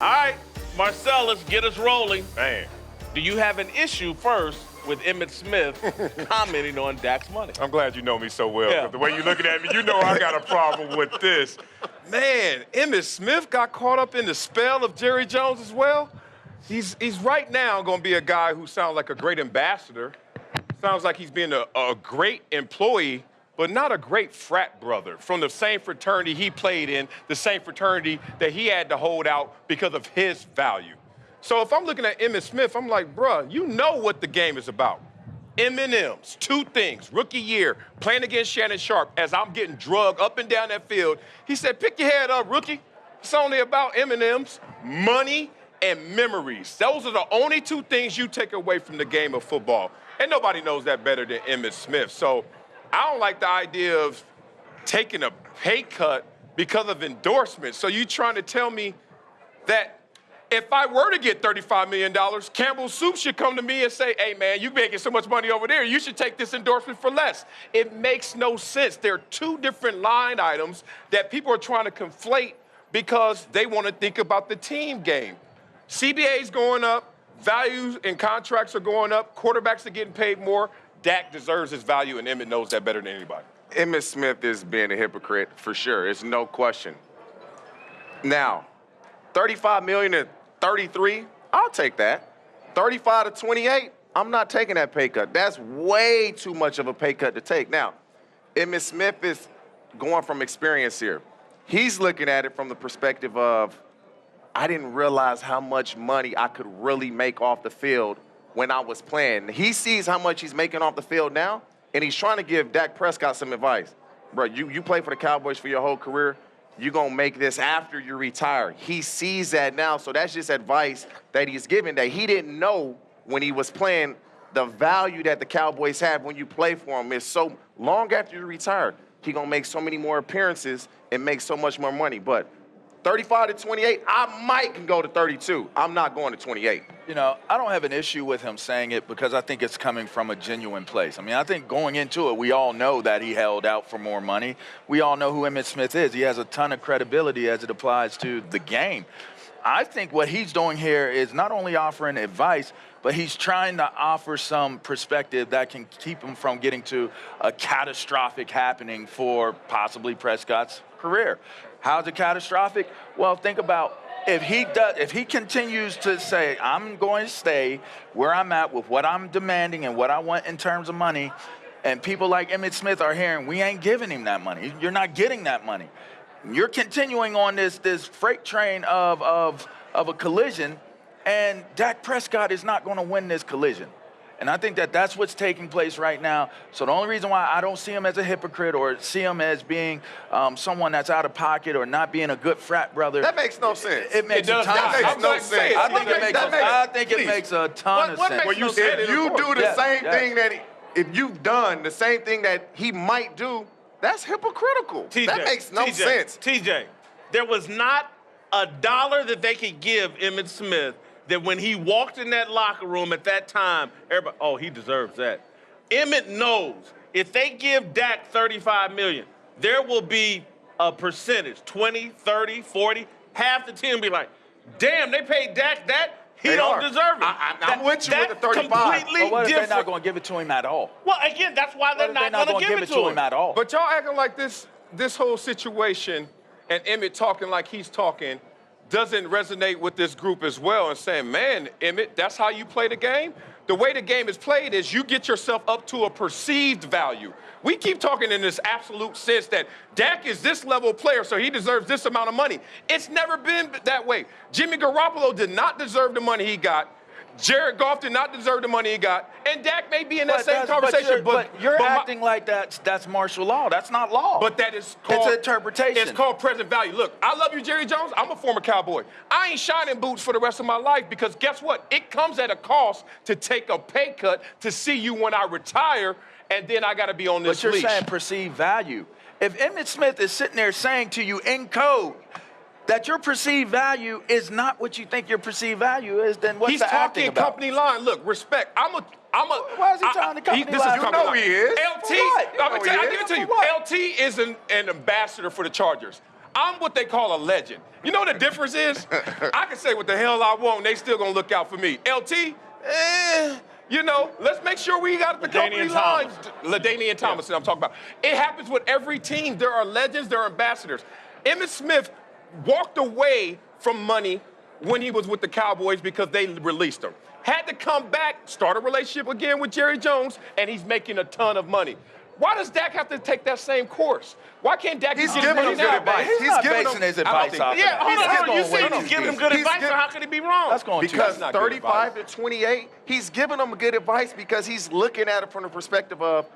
All right, Marcellus, get us rolling. Man, Do you have an issue first with Emmitt Smith commenting on Dak's money? I'm glad you know me so well. Yeah. 'Cause the way you're looking at me, you know I got a problem with this. Man, Emmitt Smith got caught up in the spell of Jerry Jones as well. He's right now going to be a guy who sounds like a great ambassador, sounds like he's being a great employee, but not a great frat brother from the same fraternity he played in, the same fraternity that he had to hold out because of his value. So if I'm looking at Emmitt Smith, I'm like, bruh, you know what the game is about. M&M's, two things, rookie year, playing against Shannon Sharp as I'm getting drugged up and down that field. He said, pick your head up, rookie. It's only about M&M's, money, and memories. Those are the only two things you take away from the game of football. And nobody knows that better than Emmitt Smith. So I don't like the idea of taking a pay cut because of endorsements. So you trying to tell me that if I were to get $35 million, Campbell's Soup should come to me and say, hey, man, you're making so much money over there. You should take this endorsement for less. It makes no sense. There are two different line items that people are trying to conflate because they want to think about the team game. CBA's going up. Values and contracts are going up. Quarterbacks are getting paid more. Dak deserves his value, and Emmitt knows that better than anybody. Emmitt Smith is being a hypocrite for sure. It's no question. Now, 35 million to 33, I'll take that. 35 to 28, I'm not taking that pay cut. That's way too much of a pay cut to take. Now, Emmitt Smith is going from experience here. He's looking at it from the perspective of, I didn't realize how much money I could really make off the field when I was playing. He sees how much he's making off the field now, and he's trying to give Dak Prescott some advice. Bro, you play for the Cowboys for your whole career. You're going to make this after you retire. He sees that now, so that's just advice that he's giving that he didn't know when he was playing. The value that the Cowboys have when you play for them is so long after you retire. He's going to make so many more appearances and make so much more money. But 35 to 28, I might can go to 32. I'm not going to 28. You know, I don't have an issue with him saying it because I think it's coming from a genuine place. I mean, I think going into it, we all know that he held out for more money. We all know who Emmitt Smith is. He has a ton of credibility as it applies to the game. I think what he's doing here is not only offering advice, but he's trying to offer some perspective that can keep him from getting to a catastrophic happening for possibly Prescott's career. How's it catastrophic? Well, think about if he continues to say, I'm going to stay where I'm at with what I'm demanding and what I want in terms of money, and people like Emmitt Smith are hearing, we ain't giving him that money. You're not getting that money. You're continuing on this freight train of a collision, and Dak Prescott is not going to win this collision. And I think that that's what's taking place right now. So the only reason why I don't see him as a hypocrite or see him as being someone that's out of pocket or not being a good frat brother. That makes no sense. It makes a ton of That sense. makes no sense. I think it makes a ton of sense. Well, you said if you do the same thing that if you've done the same thing that he might do, that's hypocritical. TJ, that makes no sense. TJ, there was not a dollar that they could give Emmitt Smith that when he walked in that locker room at that time, everybody, oh, he deserves that. Emmitt knows if they give Dak $35 million, there will be a percentage, 20, 30, 40, half the team be like, damn, they paid Dak that? He don't deserve it. I'm with you with the 35. But what if they're not going to give it to him at all? Well, again, that's why they're not going to give it to him at all. But y'all acting like this whole situation and Emmitt talking like he's talking doesn't resonate with this group as well and saying, man, Emmitt, that's how you play the game? The way the game is played is you get yourself up to a perceived value. We keep talking in this absolute sense that Dak is this level player, so he deserves this amount of money. It's never been that way. Jimmy Garoppolo did not deserve the money he got. Jared Goff did not deserve the money he got, and Dak may be in that same conversation. But you're acting like that's martial law. That's not law. But that is called... It's interpretation. It's called present value. Look, I love you, Jerry Jones. I'm a former Cowboy. I ain't shining boots for the rest of my life because guess what? It comes at a cost to take a pay cut to see you when I retire, and then I got to be on this leash. But you're saying perceived value. If Emmitt Smith is sitting there saying to you in code that your perceived value is not what you think your perceived value is, then what's He's the acting talking about? company line. Look, respect. Why is he talking company this line? Is You company know line. he is. LT, For what? I'll give it to you. LT is an ambassador for the Chargers. I'm what they call a legend. You know what the difference is? I can say what the hell I want, and they still gonna look out for me. LT, you know, let's make sure we got the company lines. LaDainian Thomas, I'm talking about. It happens with every team. There are legends, there are ambassadors. Emmitt Smith walked away from money when he was with the Cowboys because they released him. Had to come back, start a relationship again with Jerry Jones, and he's making a ton of money. Why does Dak have to take that same course? Why can't Dak He's get giving money him good now? advice. He's not basing his advice off of Yeah, that. hold on. You said he's giving him good advice, so how could he be wrong? That's going Because too. not good 35 to 28, he's giving them good advice because he's looking at it from the perspective of,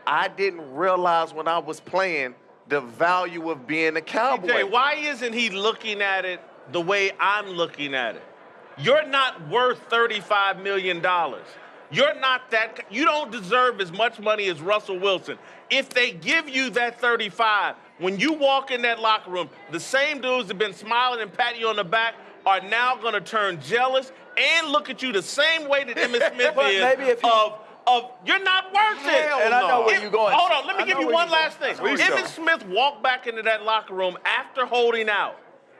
I didn't realize when I was playing the value of being a Cowboy. TJ, why isn't he looking at it the way I'm looking at it? You're not worth $35 million. You're not that. You don't deserve as much money as Russell Wilson. If they give you that 35, when you walk in that locker room, the same dudes that have been smiling and patting you on the back are now going to turn jealous and look at you the same way that Emmitt Smith But is maybe if he- of you're not worth it. And I know where you're going. Hold on, let I me give know you where one you're last going. thing. Please Emmitt don't. Smith walked back into that locker room after holding out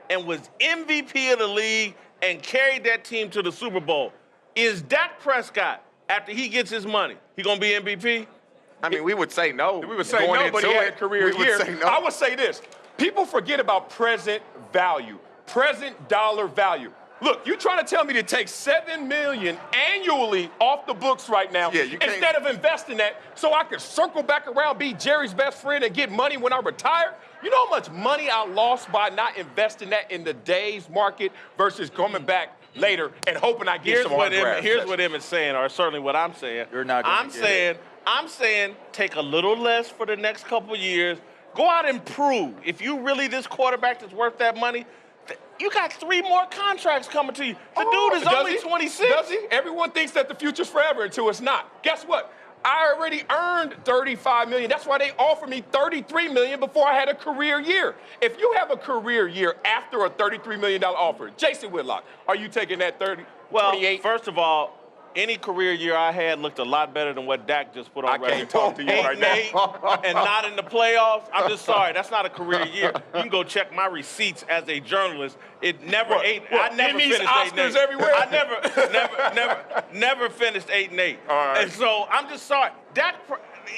and was MVP of the league and carried that team to the Super Bowl. Is Dak Prescott, after he gets his money, he gonna be MVP? I mean, we would say no. We would say going no, but he into had a it. career We would year. say no. I would say this. People forget about present value, present dollar value. Look, you trying to tell me to take $7 million annually off the books right now Yeah, you can't- instead of investing that so I could circle back around, be Jerry's best friend, and get money when I retire? You know how much money I lost by not investing that in the day's market versus coming back later and hoping I get some autographs? Here's what Emmitt's saying, or certainly what I'm saying. You're not gonna get I'm saying take a little less for the next couple of years. Go out and prove. If you really this quarterback that's worth that money, you got 3 more contracts coming to you. The dude is Does only he? 26. Does he? Everyone thinks that the future's forever until it's not. Guess what? I already earned $35 million. That's why they offered me $33 million before I had a career year. If you have a career year after a $33 million offer, Jason Whitlock, are you taking that 28? Well, first of all, any career year I had looked a lot better than what Dak just put on I record. can't talk to you right now. 8-8 and not in the playoffs. I'm just sorry. That's not a career year. You can go check my receipts as a journalist. It never I never Emmys, finished Oscars 8-8. everywhere? I never finished 8-8. All right. And so I'm just sorry. Dak.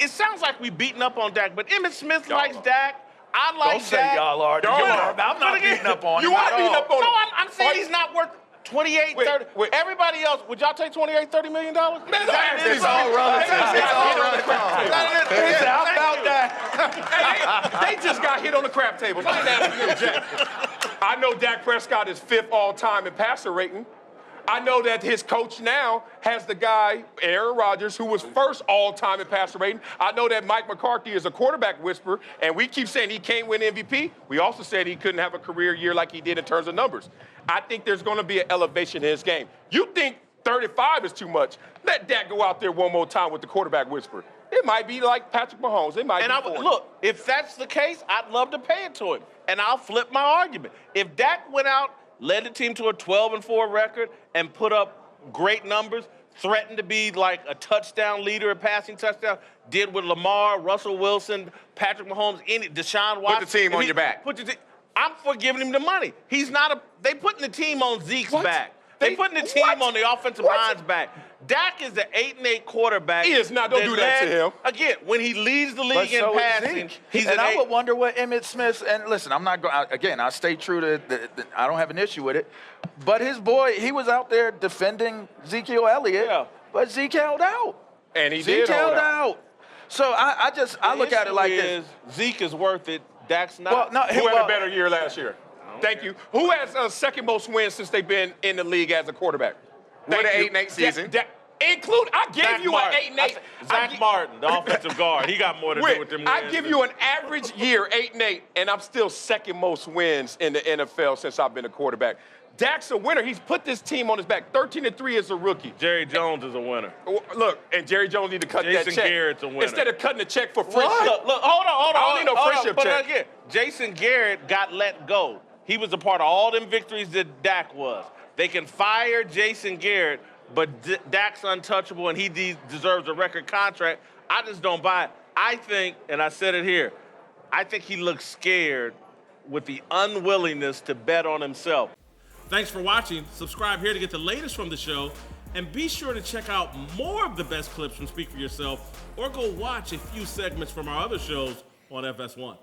It sounds like we beating up on Dak, but Emmitt Smith likes Dak. I like Don't say Dak. y'all are. Don't. I'm not But again, beating up on you him are at beating all. up on No, him. I'm saying he's not worth 28, Wait, 30. wait. Everybody else, would y'all take 28, $30 million? Man, It's all relative. It's all relative. How about that? They just got hit on the crap tables. I ain't asking them jack. I know Dak Prescott is 5th all-time in passer rating. I know that his coach now has the guy, Aaron Rodgers, who was 1st all-time in passer rating. I know that Mike McCarthy is a quarterback whisperer, and we keep saying he can't win MVP. We also said he couldn't have a career year like he did in terms of numbers. I think there's going to be an elevation in his game. You think 35 is too much? Let Dak go out there one more time with the quarterback whisperer. It might be like Patrick Mahomes. It might And be 40. look, if that's the case, I'd love to pay it to him. And I'll flip my argument. If Dak went out, led the team to a 12-4 record, and put up great numbers, threatened to be like a touchdown leader, a passing touchdown, did with Lamar, Russell Wilson, Patrick Mahomes, Deshaun Watson. Put the team on your back. I'm for giving him the money. He's not a. They putting the team on Zeke's What? back. They putting the team What? on the offensive What? line's back. Dak is the 8-8 quarterback. He is not. Don't do that to him. Again, when he leads the But league in so is passing, Zeke. he's And an I 8. would wonder what Emmitt Smith, and listen, I'm not going, again, I stay true to, I don't have an issue with it, but his boy, he was out there defending Ezekiel Elliott, Yeah. but Zeke held out. And he Zeke did hold out. So I look at it like this. Zeke is worth it. Dak's not. Well, no, Who had well, a better year last year? Thank you. Who has second most wins since they've been in the league as a quarterback? With Thank an you. 8-8 season. I gave you an 8-8. Zach Martin, the offensive guard. He got more to do with them wins. I give you an average year, 8-8, and I'm still second most wins in the NFL since I've been a quarterback. Dak's a winner. He's put this team on his back. 13-3 as a rookie. Jerry Jones is a winner. Look, and Jerry Jones need to cut that Jason check. Garrett's a winner. Instead of cutting the check for friendship. Look, hold on. I don't need no hold on, friendship put it check. again. Jason Garrett got let go. He was a part of all them victories that Dak was. They can fire Jason Garrett, but Dak's untouchable and he deserves a record contract. I just don't buy it. I think, and I said it here, I think he looks scared with the unwillingness to bet on himself. Thanks for watching. Subscribe here to get the latest from the show. And be sure to check out more of the best clips from Speak For Yourself, or go watch a few segments from our other shows on FS1.